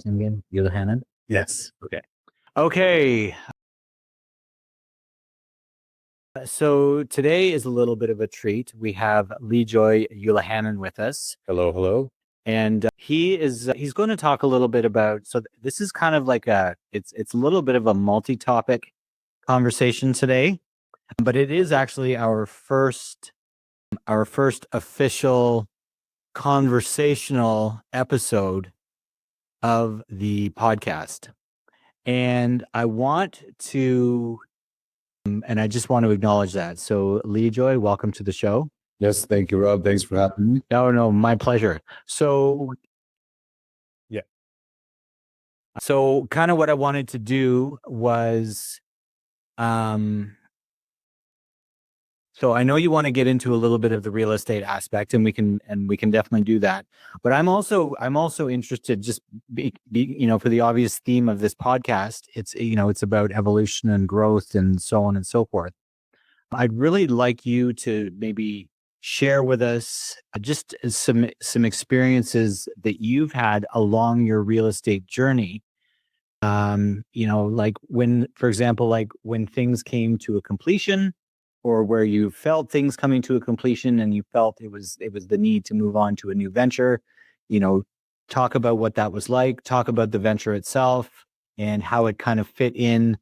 last name again? Yulihanan? Yes. Okay. So today is a little bit of a treat. We have Lejoy Yulihanan with us. Hello. And he's going to talk a little bit about, so this is kind of like it's a little bit of a multi-topic conversation today, but it is actually our first official conversational episode of the podcast. And I just want to acknowledge that. So Lejoy, welcome to the show. Yes, thank you, Rob. Thanks for having me. No, my pleasure. So kind of what I wanted to do was, so I know you want to get into a little bit of the real estate aspect, and we can definitely do that. But I'm also interested, just for the obvious theme of this podcast, it's about evolution and growth and so on and so forth. I'd really like you to maybe share with us just some experiences that you've had along your real estate journey. Like for example, when things came to a completion, or where you felt things coming to a completion and you felt it was the need to move on to a new venture. Talk about what that was like, talk about the venture itself and how it kind of fit in,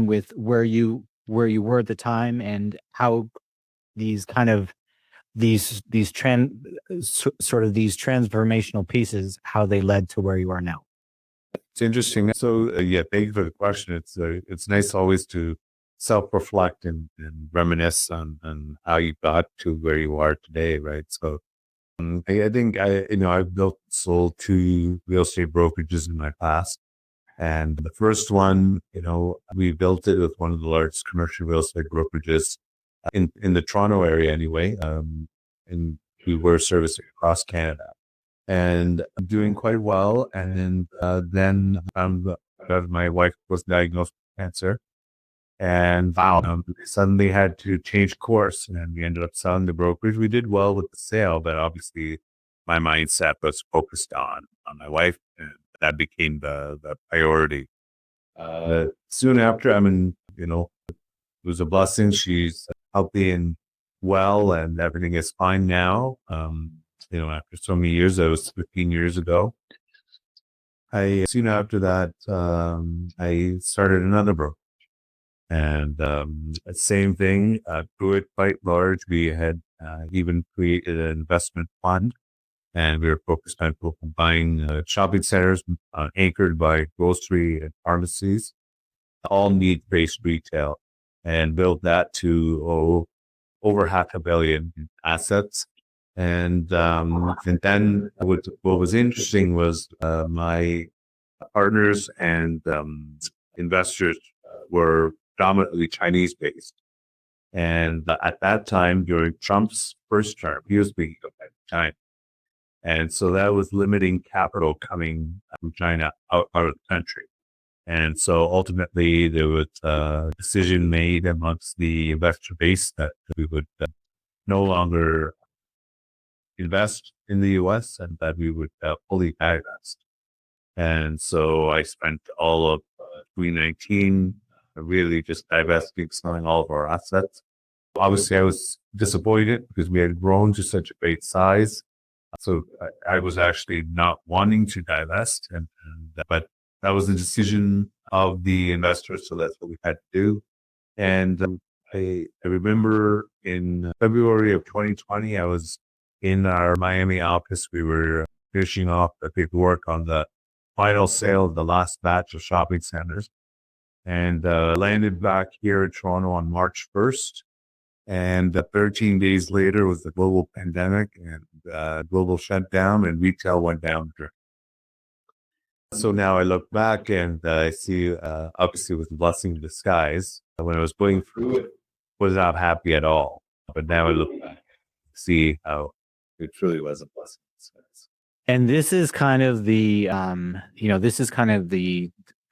with where you were at the time, and how these transformational pieces, how they led to where you are now. It's interesting. So thank you for the question. It's nice always to self-reflect and reminisce on how you got to where you are today, right? So I think I've sold 2 real estate brokerages in my past. And the first one, we built it with one of the largest commercial real estate brokerages in the Toronto area anyway. And we were servicing across Canada and doing quite well. And then my wife was diagnosed with cancer, and suddenly had to change course, and we ended up selling the brokerage. We did well with the sale, but obviously my mindset was focused on my wife, and that became the priority. Soon after, it was a blessing. She's healthy and well, and everything is fine now. After so many years, that was 15 years ago. Soon after that, I started another brokerage. And same thing, grew it quite large. We had even created an investment fund, and we were focused on buying shopping centers anchored by grocery and pharmacies, all need-based retail, and built that to over $500 million in assets. And then what was interesting was my partners and investors were dominantly Chinese-based. And at that time, during Trump's first term, he was being at the time. And so that was limiting capital coming from China out of the country. And so ultimately, there was a decision made amongst the investor base that we would no longer invest in the U.S. and that we would fully divest. And so I spent all of 2019 really just divesting, selling all of our assets. Obviously, I was disappointed because we had grown to such a great size. So I was actually not wanting to divest, but that was the decision of the investors. So that's what we had to do. And I remember in February of 2020, I was in our Miami office. We were finishing off the paperwork on the final sale of the last batch of shopping centers, and landed back here in Toronto on March 1st. And 13 days later was the global pandemic and global shutdown, and retail went down. So now I look back and I see, obviously, it was a blessing in disguise. When I was going through it, was not happy at all. But now I look back and see how it truly was a blessing in disguise. And this is kind of the,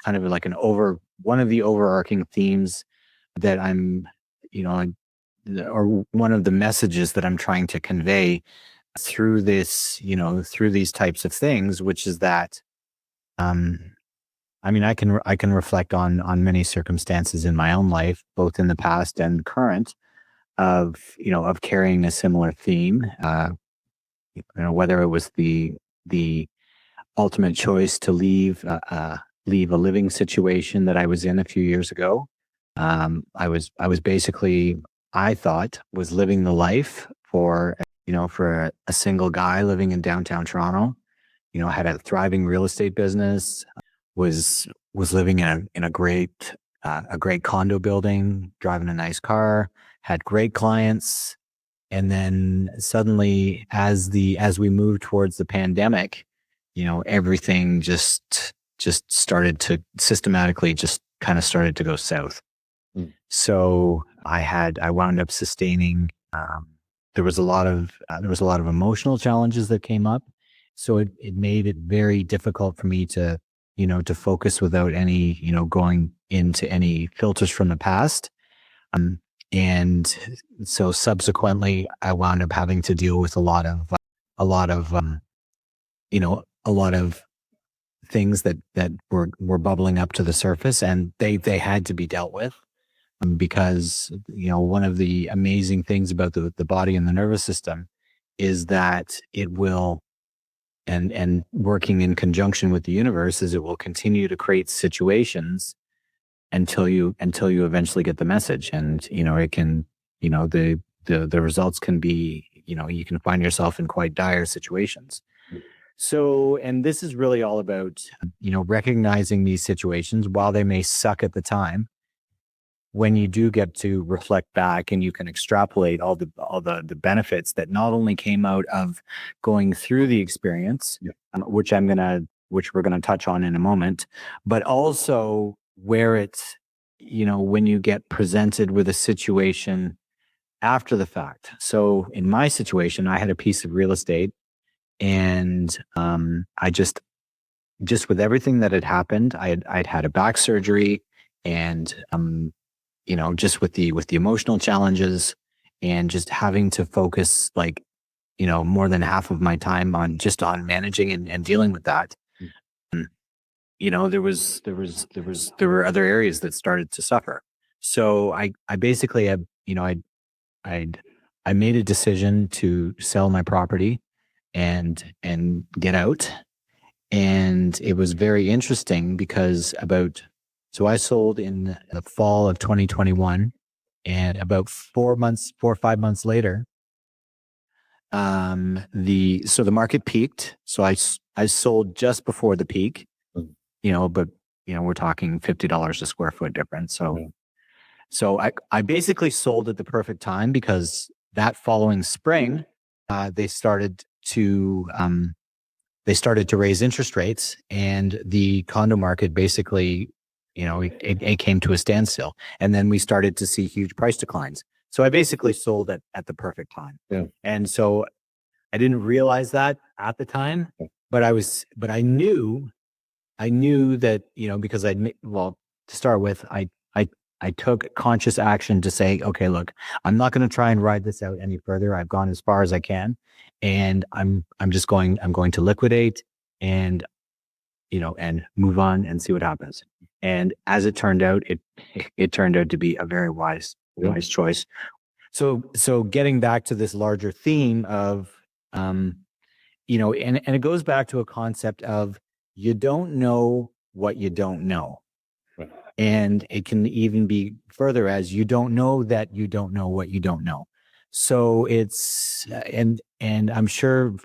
like one of the overarching themes that I'm, or one of the messages that I'm trying to convey through this, through these types of things, which is that, I mean, I can reflect on many circumstances in my own life, both in the past and current, of of carrying a similar theme. Whether it was the ultimate choice to leave a living situation that I was in a few years ago. I was basically, I thought, was living the life for for a single guy living in downtown Toronto. Had a thriving real estate business, was living in a great condo building, driving a nice car, had great clients. And then suddenly, as we moved towards the pandemic, everything just started to systematically just kind of started to go south. So I wound up sustaining. There was a lot of emotional challenges that came up. So it made it very difficult for me to, to focus without any, going into any filters from the past. And so subsequently, I wound up having to deal with a lot of, a lot of things that were bubbling up to the surface, and they had to be dealt with. Because one of the amazing things about the body and the nervous system is that it will, and working in conjunction with the universe, is it will continue to create situations until you eventually get the message. And it can, the results can be, you can find yourself in quite dire situations. So, and this is really all about recognizing these situations while they may suck at the time. When you do get to reflect back and you can extrapolate all the benefits that not only came out of going through the experience, which we're gonna touch on in a moment, but also where it's, when you get presented with a situation after the fact. So in my situation, I had a piece of real estate, and I just with everything that had happened, I'd had a back surgery, and just with the emotional challenges, and just having to focus, like, more than half of my time on managing and dealing with that. There were other areas that started to suffer. So I basically had, I I made a decision to sell my property and get out. And it was very interesting because so I sold in the fall of 2021, and about 4 or 5 months later, the market peaked. So I sold just before the peak, but we're talking $50 a square foot difference. So I basically sold at the perfect time, because that following spring, they started to raise interest rates, and the condo market basically, it came to a standstill. And then we started to see huge price declines. So I basically sold at the perfect time. Yeah. And so I didn't realize that at the time, but I knew that, because to start with, I took conscious action to say, okay, look, I'm not going to try and ride this out any further. I've gone as far as I can, and I'm going to liquidate, and, and move on and see what happens. And as it turned out, it turned out to be a very wise choice. So getting back to this larger theme of, and it goes back to a concept of, you don't know what you don't know. Right. And it can even be further as, you don't know that you don't know what you don't know. So it's, and I'm sure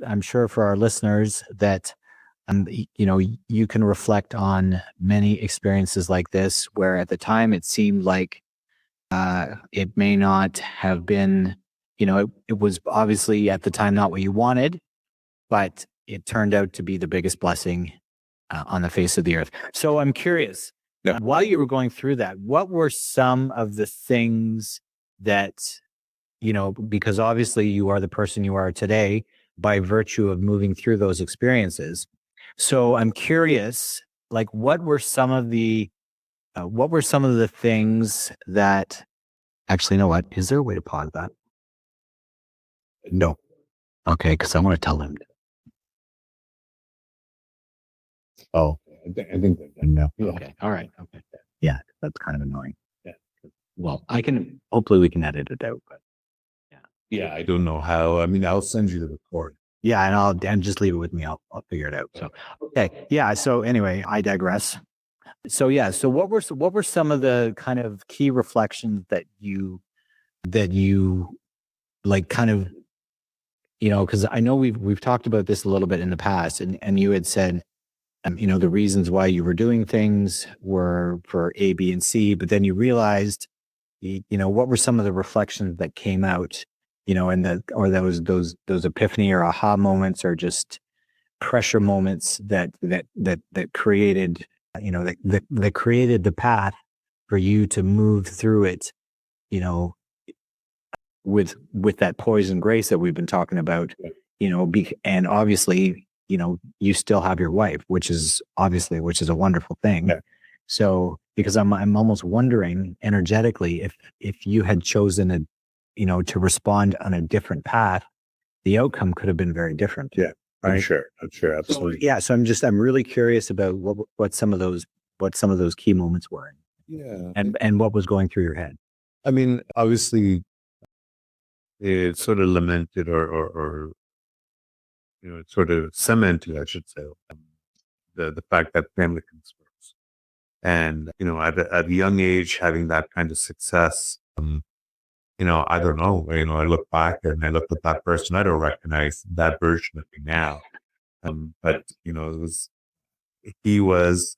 for our listeners that, you can reflect on many experiences like this, where at the time it seemed like, it may not have been, it was obviously at the time not what you wanted, but it turned out to be the biggest blessing on the face of the earth. So I'm curious, while you were going through that, what were some of the things that, because obviously you are the person you are today by virtue of moving through those experiences. So I'm curious, like, what were some of the things that, actually, you know what? Is there a way to pause that? No. Okay, because I want to tell him. Oh, I think they're done now. Yeah. Okay. All right. Okay. Yeah, that's kind of annoying. Yeah. Well, hopefully we can edit it out, but Yeah, I don't know how. I mean, I'll send you the recording. yeah, and just leave it with me. I'll figure it out. So, okay. Yeah. So anyway, I digress. So yeah. So what were some of the kind of key reflections that you like kind of, because I know we've talked about this a little bit in the past, and you had said, the reasons why you were doing things were for A, B, and C, but then you realized, what were some of the reflections that came out, and or those epiphany or aha moments, or just pressure moments that created, that created the path for you to move through it, you know, with that poise and grace that we've been talking about, and obviously, you still have your wife, which is a wonderful thing. Yeah. So, because I'm almost wondering energetically if you had chosen to respond on a different path, the outcome could have been very different. Yeah, I'm Right. sure. Absolutely. Yeah. So I'm really curious about what some of those key moments were, Yeah. and what was going through your head. I mean, obviously, it sort of lamented or it sort of cemented, I should say, the fact that family comes first. And, at a young age, having that kind of success, I don't know, I look back and I look at that person, I don't recognize that version of me now. But, he was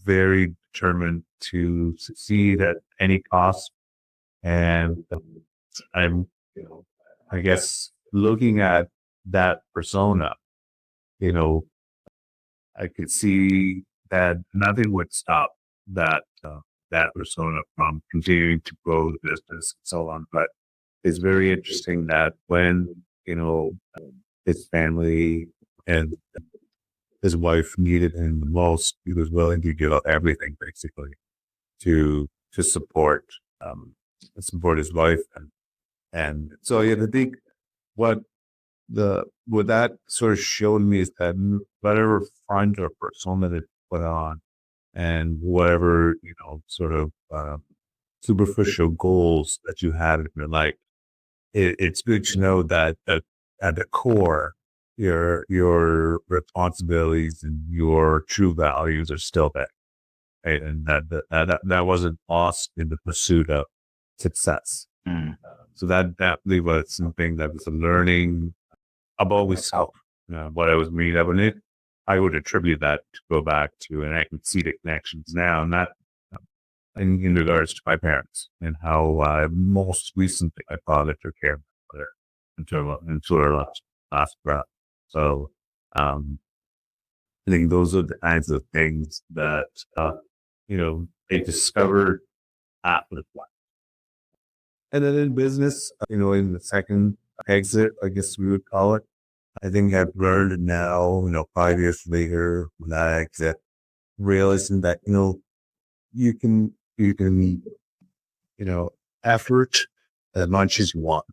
very determined to succeed at any cost. And I'm, I guess, looking at that persona, you know, I could see that nothing would stop that persona from continuing to grow the business and so on. But it's very interesting that when his family and his wife needed him the most, he was willing to give up everything basically to um, support his wife and so yeah, I think what what that sort of showed me is that whatever front or persona that you put on and whatever sort of superficial goals that you have in your life, it's good to know that at the core your responsibilities and your true values are still there, right? And that wasn't lost in the pursuit of success. So that definitely was something that was a learning about myself. What I was meeting up in it, I would attribute that to go back to, and I can see the connections now, not in regards to my parents and how most recently my father took care of my mother until her last breath. So I think those are the kinds of things that they discovered after the life. And then in business, in the second exit, I guess we would call it, I think I've learned now, 5 years later, when I exit, realizing that, you can, effort as much as you want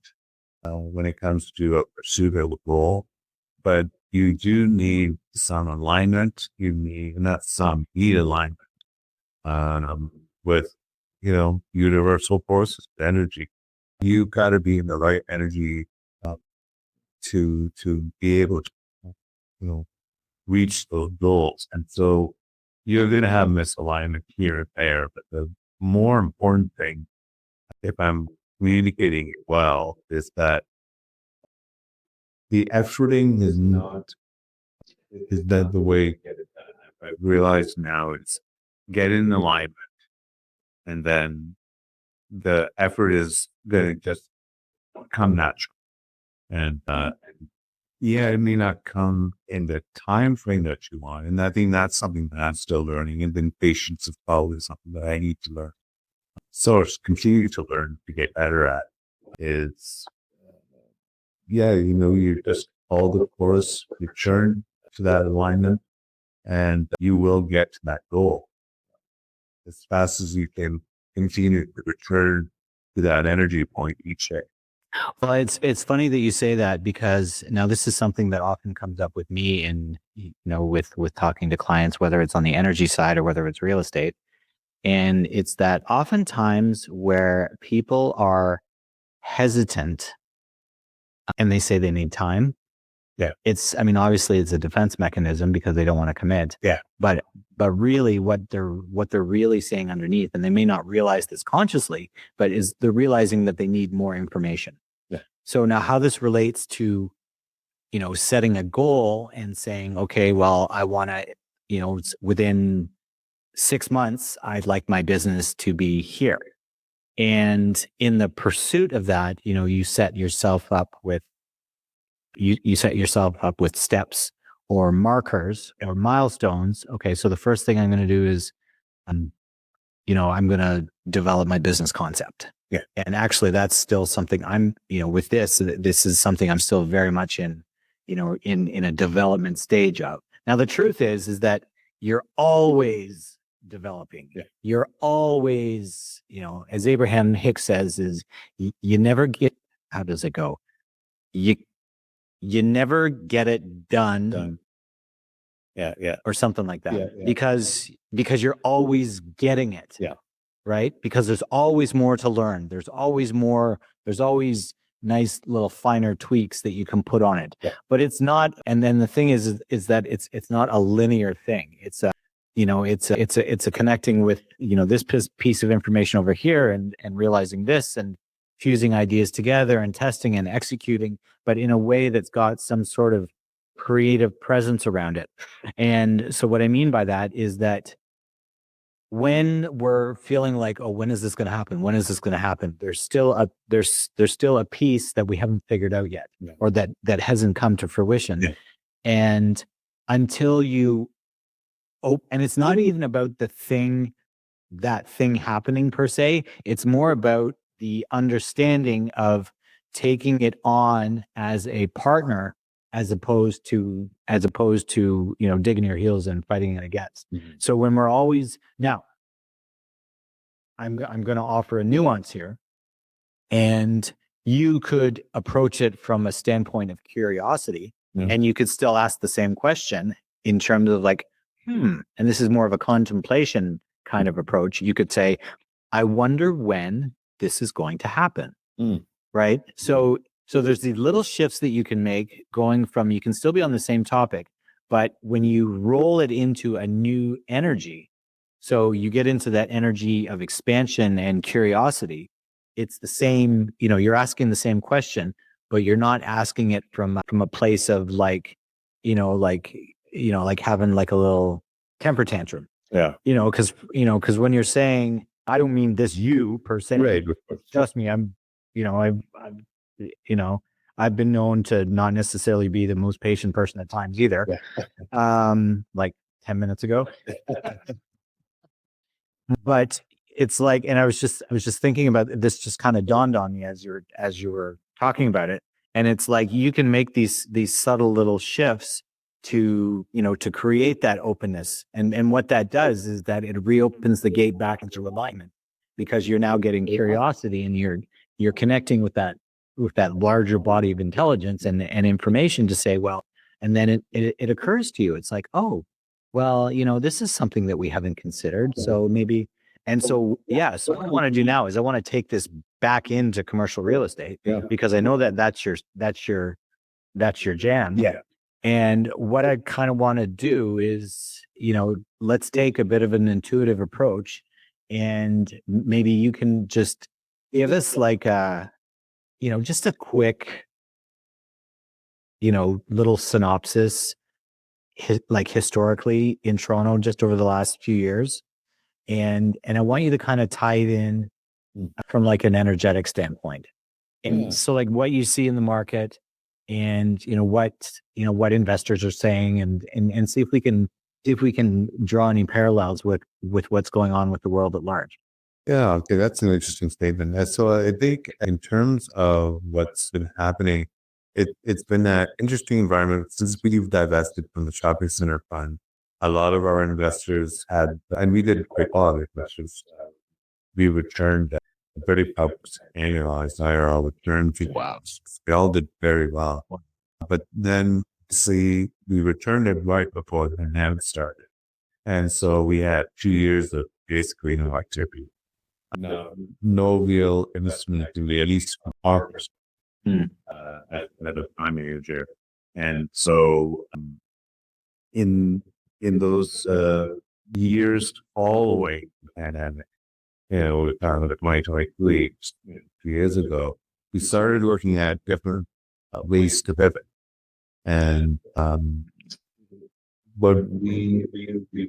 when it comes to a pursuit of a goal, but you do need some alignment. Not some, you need alignment with, universal forces, energy. You got to be in the right energy uh, to be able to, you know, reach those goals. And so you're going to have misalignment here and there. But the more important thing, if I'm communicating it well, is that the efforting is not the way to get it done. I realize now it's get in alignment, and then the effort is going to just come natural. And yeah, it may not come in the time frame that you want. And I think that's something that I'm still learning. And then patience is probably something that I need to learn. So continue to learn to get better at is, yeah, you just follow the course, return to that alignment, and you will get to that goal as fast as you can continue to return to that energy point each day. Well, it's funny that you say that, because now this is something that often comes up with me in, with talking to clients, whether it's on the energy side or whether it's real estate. And it's that oftentimes where people are hesitant and they say they need time. Yeah. I mean, obviously it's a defense mechanism because they don't want to commit. Yeah. But really what they're really saying underneath, and they may not realize this consciously, but is they're realizing that they need more information. Yeah. So now how this relates to, setting a goal and saying, okay, well, I want to, within 6 months, I'd like my business to be here. And in the pursuit of that, you set yourself up with steps or markers or milestones. Okay, so the first thing I'm going to do is, I'm going to develop my business concept. Yeah. And actually, that's still something I'm, with this is something I'm still very much in, in a development stage of. Now, the truth is that you're always developing. Yeah. You're always, as Abraham Hicks says, is you never get, how does it go? You never get it done. Yeah. Yeah. Or something like that. Yeah, yeah. Because you're always getting it. Yeah. Right? Because there's always more to learn. There's always nice little finer tweaks that you can put on it. Yeah. But it's not, and then the thing is that it's not a linear thing. It's a connecting with, this piece of information over here, and realizing this, and fusing ideas together and testing and executing, but in a way that's got some sort of creative presence around it. And so what I mean by that is that when we're feeling like, oh, when is this going to happen? When is this going to happen? There's still a piece that we haven't figured out yet, Yeah. or that hasn't come to fruition. Yeah. And until you, and it's not even about that thing happening per se. It's more about the understanding of taking it on as a partner, as opposed to digging your heels and fighting it against. Mm-hmm. So when we're always, now I'm going to offer a nuance here, and you could approach it from a standpoint of curiosity. Yeah. And you could still ask the same question in terms of like, and this is more of a contemplation kind of approach. You could say, I wonder when this is going to happen. Right? So there's these little shifts that you can make, going from, you can still be on the same topic, but when you roll it into a new energy, so you get into that energy of expansion and curiosity, it's the same, you're asking the same question, but you're not asking it from a place of like having like a little temper tantrum. Yeah. Because when you're saying, I don't mean this you per se. Right. Trust me, I've been known to not necessarily be the most patient person at times either. Yeah. Like 10 minutes ago. But it's like, and I was just thinking about this, just kind of dawned on me as you were talking about it. And it's like, you can make these subtle little shifts to create that openness. And what that does is that it reopens the gate back into alignment, because you're now getting curiosity, and you're connecting with that larger body of intelligence and information to say, well, and then it occurs to you. It's like, oh, well, this is something that we haven't considered. So maybe, so what I want to do now is I want to take this back into commercial real estate, because I know that that's your jam. Yeah. And what I kind of want to do is, let's take a bit of an intuitive approach, and maybe you can just give us like just a quick, little synopsis, like historically in Toronto, just over the last few years. And I want you to kind of tie it in from like an energetic standpoint. And so like what you see in the market, and what investors are saying, and see if we can draw any parallels with what's going on with the world at large. Yeah, okay, that's an interesting statement. So I think in terms of what's been happening, it's been an interesting environment since we've divested from the shopping center fund. A lot of our investors had, and we did quite a lot of investors, we returned 35% annualized IRR return. Wow. We all did very well. But then, see, we returned it right before the pandemic started. And so we had 2 years of basically no activity. No real investment activity, at least from our perspective, at a time manager. And so in those years all the way to the pandemic, kind of 2023, 2 years ago, we started looking at different ways to pivot. And but we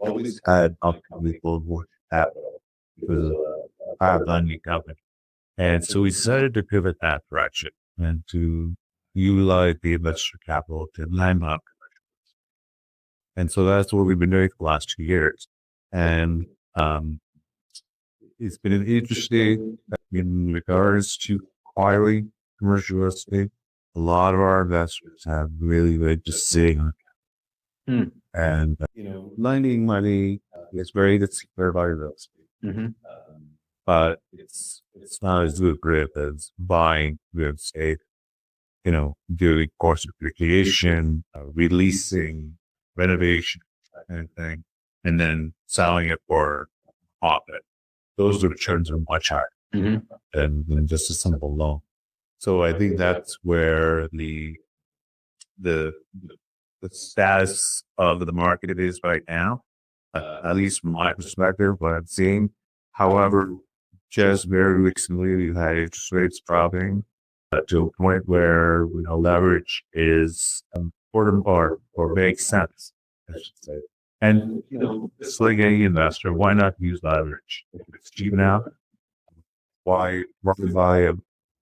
always had opportunity for more capital because of our lending company. And so we decided to pivot that direction and to utilize the investor capital to land up. And so that's what we've been doing for the last 2 years. And it's been an interesting in regards to acquiring commercial real estate. A lot of our investors have really just sitting on and lending money is very secure by real estate. But it's not as lucrative as buying real estate, doing course appreciation, releasing, renovation, anything, and then selling it for profit. Those returns are much higher than just a simple loan. So I think that's where the status of the market is right now, at least from my perspective, what I'm seeing. However, just very recently, we've had interest rates dropping to a point where leverage is important or makes sense, I should say. And it's like any investor, why not use leverage? If it's cheap now, why buy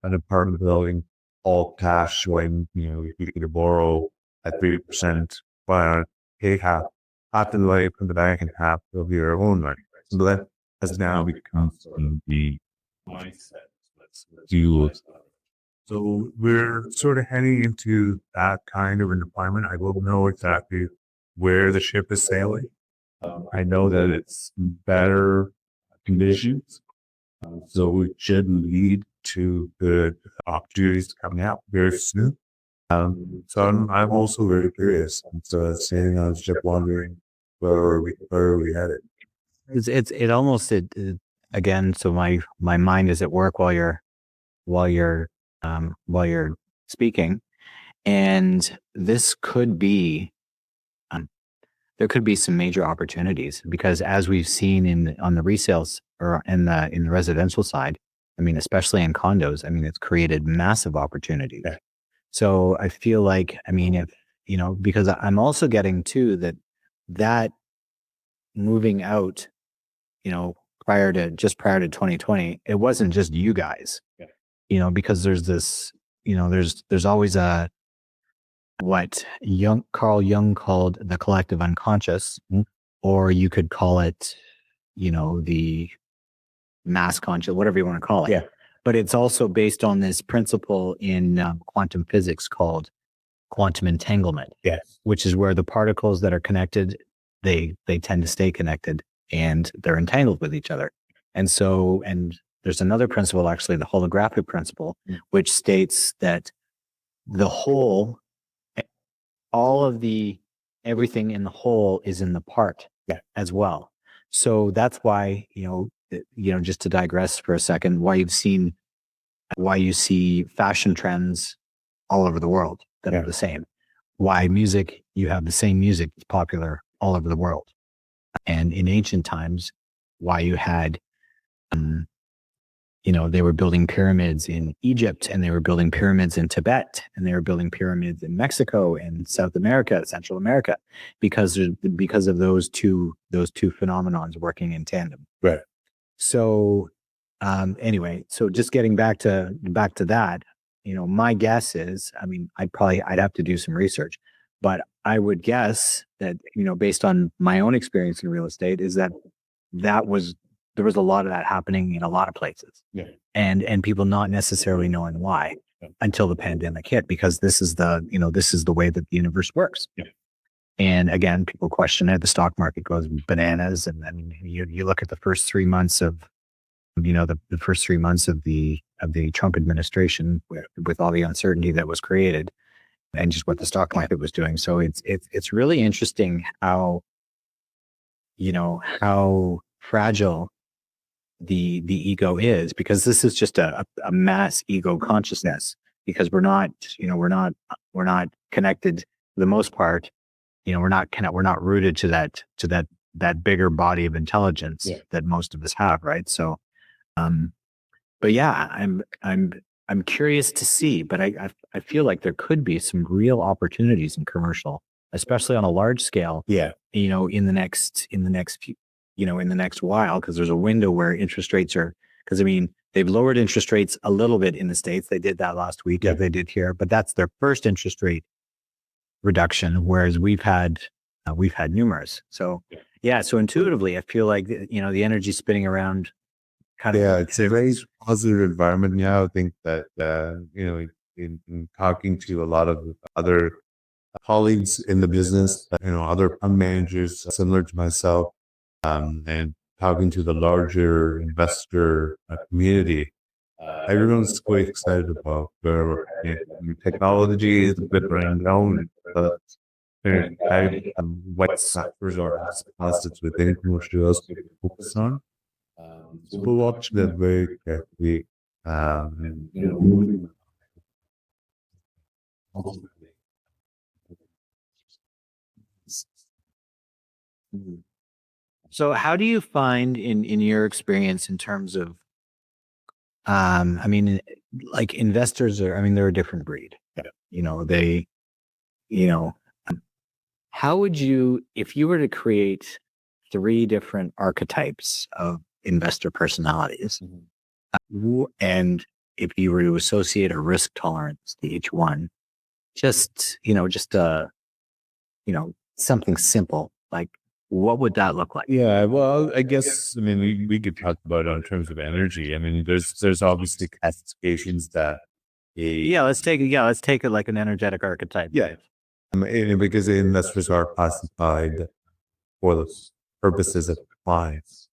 an apartment building all cash when you can borrow at 3%, but pay half the way from the bank and half of your own money. So that has now become the mindset. Let's use. So we're sort of heading into that kind of an environment. I don't know exactly where the ship is sailing. I know that it's better conditions. So it should lead to good opportunities coming out very soon. So I'm also very curious. And so I was just wondering where are we headed? It almost again. So my mind is at work while you're speaking, and this could be there could be some major opportunities because as we've seen on the resales or in the residential side, I mean, especially in condos, I mean, it's created massive opportunities. Yeah. So I feel like, I mean, if, because I'm also getting too that moving out, prior to 2020, it wasn't just you guys, because there's this, there's always what Carl Jung called the collective unconscious, or you could call it, the mass conscious, whatever you want to call it. Yeah. But it's also based on this principle in quantum physics called quantum entanglement. Yes. Which is where the particles that are connected, they tend to stay connected and they're entangled with each other. And there's another principle, actually, the holographic principle, which states that the whole, everything in the whole is in the part as well. So that's why, just to digress for a second, why you see fashion trends all over the world that are the same. Why music, you have the same music that's popular all over the world. And in ancient times, why you had, they were building pyramids in Egypt, and they were building pyramids in Tibet, and they were building pyramids in Mexico and South America, Central America, because of those two phenomenons working in tandem. Right. So, anyway, so just getting back to that, my guess is, I mean, I'd have to do some research, but I would guess that, based on my own experience in real estate, is that there was a lot of that happening in a lot of places, and people not necessarily knowing why until the pandemic hit, because this is the way that the universe works. Yeah. And again, people question it. The stock market goes bananas, and then you look at the first 3 months of the first 3 months of the Trump administration with all the uncertainty that was created and just what the stock market was doing. So it's really interesting how how fragile the ego is, because this is just a mass ego consciousness, because we're not connected for the most part. We're not rooted to that bigger body of intelligence that most of us have, right? So but yeah, I'm curious to see, but I feel like there could be some real opportunities in commercial, especially on a large scale. Yeah. In the next few, in the next while, because there's a window where interest rates are. Because they've lowered interest rates a little bit in the States. They did that last week, as they did here, but that's their first interest rate reduction, whereas we've had numerous. So so intuitively, I feel like the energy spinning around. It's a very positive environment now. I think that, in talking to a lot of other colleagues in the business, other fund managers similar to myself, and talking to the larger investor community, everyone's quite excited about where we're headed. Technology is a bit unknown, but what sectors or assets within commercial real estate to focus on. So we'll watch that very carefully. And, So how do you find in your experience in terms of, like investors they're a different breed. They, how would you, if you were to create 3 different archetypes of investor personalities, and if you were to associate a risk tolerance to each one, just something simple, like what would that look like? yeah, well, I guess we could talk about it in terms of energy. There's obviously classifications that Let's take it like an energetic archetype. Yeah. Because the investors are classified for the purposes of clients.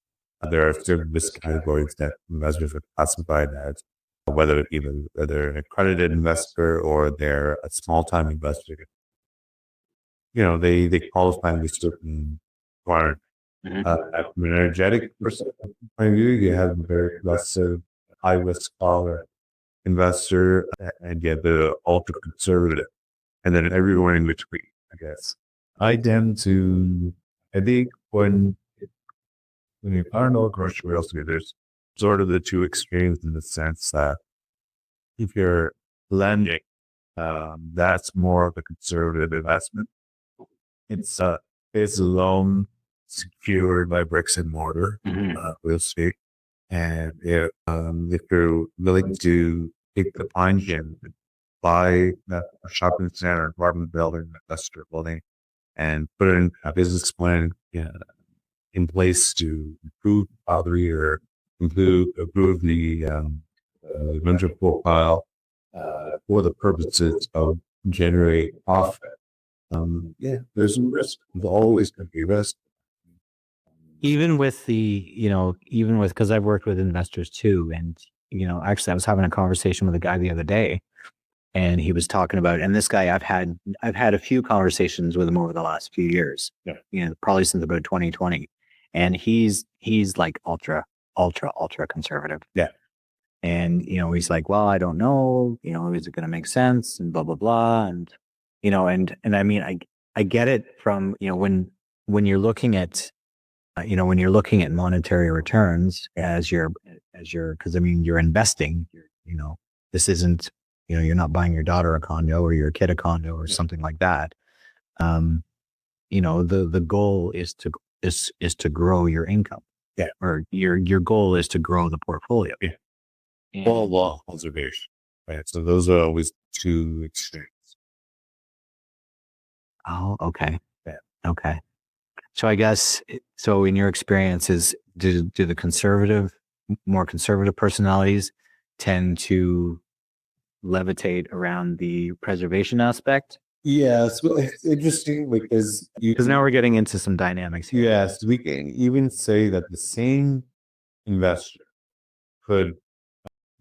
There are certain risk categories that investors are classified as, whether they're an accredited investor or they're a small time investor. They qualify with certain requirements. From an energetic perspective point of view, you have a very aggressive, high risk dollar investor, and you have the ultra conservative, and then everyone in between, I guess. I think when you find all commercial real estate, there's sort of the two extremes, in the sense that if you're lending, that's more of a conservative investment. It's a loan secured by bricks and mortar real estate. And if you're willing to take the plunge and buy a shopping center, apartment building, industrial building, and put in a business plan in place to improve property or improve the rental profile for the purposes of generate profit. There's some risk. There's always going to be risk. Even with because I've worked with investors too. And, actually I was having a conversation with a guy the other day, and he was talking about, and this guy, I've had a few conversations with him over the last few years, probably since about 2020. And he's like ultra conservative. Yeah. And, he's like, well, I don't know, is it going to make sense? And blah, blah, blah. And, I get it from, when you're looking at, monetary returns as because you're investing, this isn't, you're not buying your daughter a condo or your kid a condo or something like that. The goal is to grow your income. Yeah. Or your goal is to grow the portfolio. Yeah. Well, observation. Right. So those are always two extremes. Oh, okay. Yeah. Okay. So I guess, in your experiences, do the more conservative personalities tend to levitate around the preservation aspect? Yes, well, it's interesting because now we're getting into some dynamics here. Yes, we can even say that the same investor could,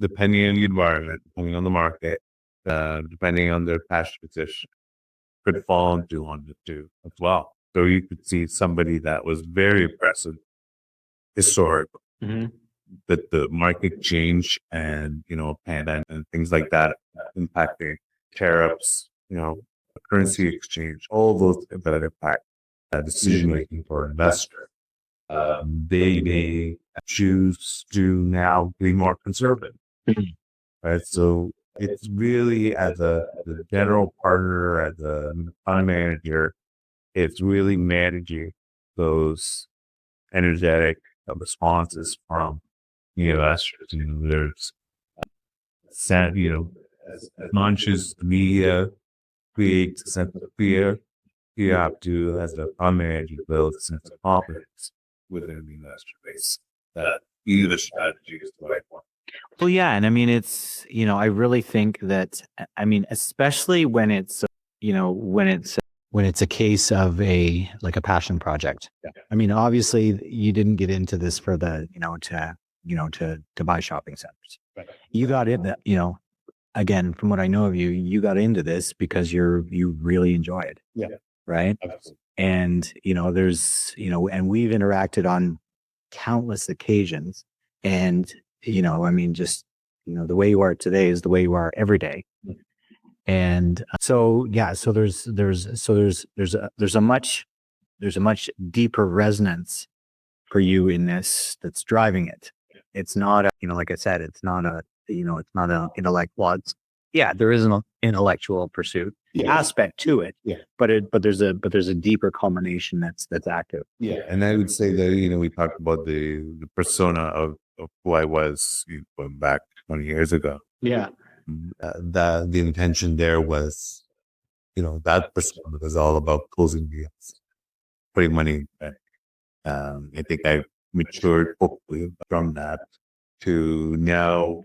depending on the environment, depending on the market, depending on their cash position, could fall into one to two as well. So you could see somebody that was very aggressive, historic, that the market change and, pandemic and things like that impacting tariffs, currency exchange, all those that impact decision making for an investor. They may choose to now be more conservative, right? So it's really as the general partner, as a fund manager, it's really managing those energetic responses from the investors. There's as much as the media creates a sense of fear, you have to, as a fund manager, build a sense of confidence within the investor base that either strategy is the right one. Well, yeah. And I mean, it's, I really think that, especially when it's, when it's a case of a passion project. Yeah. I mean, obviously you didn't get into this for the, to buy shopping centers. Right. You got in that, again, from what I know of you, you got into this because you really enjoy it. Yeah. Right. Absolutely. And, there's, and we've interacted on countless occasions. And, just, the way you are today is the way you are every day. And so, yeah, so there's a much deeper resonance for you in this that's driving it. It's not a, like I said, it's not a intellectual. Yeah, there is an intellectual pursuit aspect to it. Yeah. But there's a deeper culmination that's active. Yeah. And I would say that, we talked about the persona of who I was going back 20 years ago. Yeah. The intention there was, that persona was all about closing deals, putting money in the bank. I think I matured hopefully from that to now,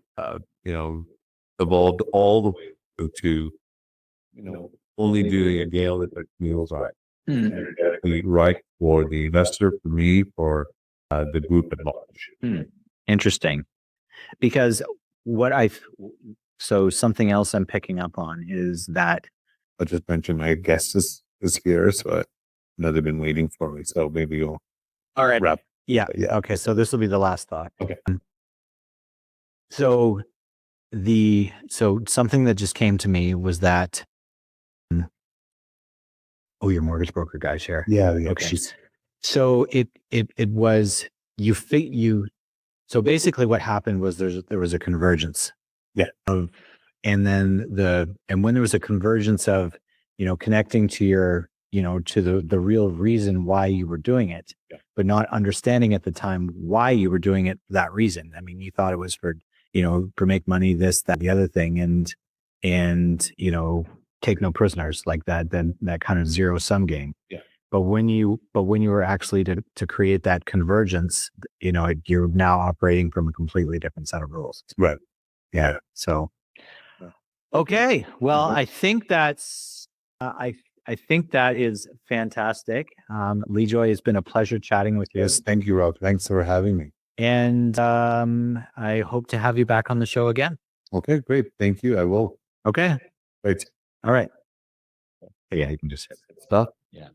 evolved all the way to, only doing a deal that feels right. Right for the investor, for me, for the group at large. Interesting. Because something else I'm picking up on is that I just mentioned my guest is here, so I know they've been waiting for me. So maybe you'll all right. wrap. Yeah. Yeah. Okay. So this will be the last thought. Okay. So something that just came to me was that, your mortgage broker guy's here. Yeah. Okay. So it was, so basically what happened was there was a convergence. Yeah. And when there was a convergence of, connecting to your, to the real reason why you were doing it, but not understanding at the time why you were doing it for that reason. I mean, you thought it was for make money, this, that, the other thing, and take no prisoners, like that, then that kind of zero sum game. Yeah. But when you were actually to create that convergence, you're now operating from a completely different set of rules. Right. Yeah. So, okay. Well, I think that's, I think that is fantastic. Lee Joy, it's been a pleasure chatting with you. Yes. Thank you, Rob. Thanks for having me. And I hope to have you back on the show again. Okay, great. Thank you. I will. Okay. Great. All right. Yeah, you can just hit Stuff. Yeah.